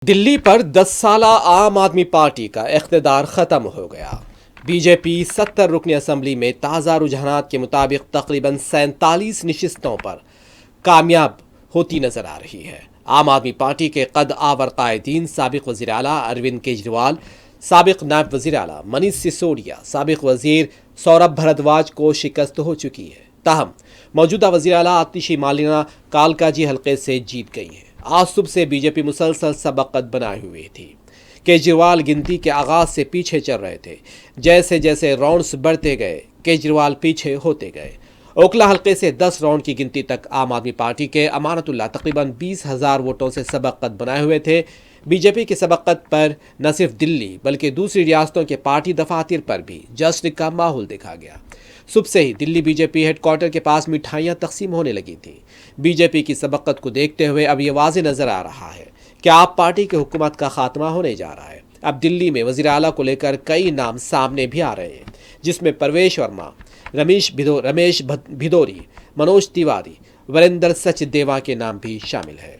دلی پر 10 سالہ عام آدمی پارٹی کا اقتدار ختم ہو گیا۔ بی جے پی 70 رکنی اسمبلی میں تازہ رجحانات کے مطابق تقریباً 47 نشستوں پر کامیاب ہوتی نظر آ رہی ہے۔ عام آدمی پارٹی کے قد آور قائدین سابق وزیر اعلیٰ اروند کیجریوال، سابق نائب وزیر اعلیٰ منیش سسودیا، سابق وزیر سوربھ بھردواج کو شکست ہو چکی ہے۔ تاہم موجودہ وزیر اعلیٰ آتشی مالینا کالکاجی حلقے سے جیت گئی ہیں۔ آج صبح سے بی جے پی مسلسل سبقت بنائے ہوئے تھی۔ کیجریوال گنتی کے آغاز سے پیچھے چل رہے تھے۔ جیسے جیسے راؤنڈز بڑھتے گئے، کیجریوال پیچھے ہوتے گئے۔ اوکھلا حلقے سے 10 راؤنڈ کی گنتی تک عام آدمی پارٹی کے امانت اللہ تقریباً 20,000 ووٹوں سے سبقت بنائے ہوئے تھے۔ بی جے پی کی سبقت پر نہ صرف دلی بلکہ دوسری ریاستوں کے پارٹی دفاتر پر بھی جشن کا ماحول دیکھا گیا۔ صبح سے ہی Delhi B J P headquarter کے پاس مٹھائیاں تقسیم ہونے لگی تھیں۔ بی جے پی کی سبقت کو دیکھتے ہوئے اب یہ واضح نظر آ رہا ہے کہ آپ پارٹی کی حکومت کا خاتمہ ہونے جا رہا ہے۔ اب دلی میں وزیر اعلیٰ کو لے کر کئی نام سامنے بھی آ رہے ہیں، جس میں پرویش ورما، رمیش بھدوری، منوج تیواری، وریندر سچدیوا کے نام بھی شامل ہے۔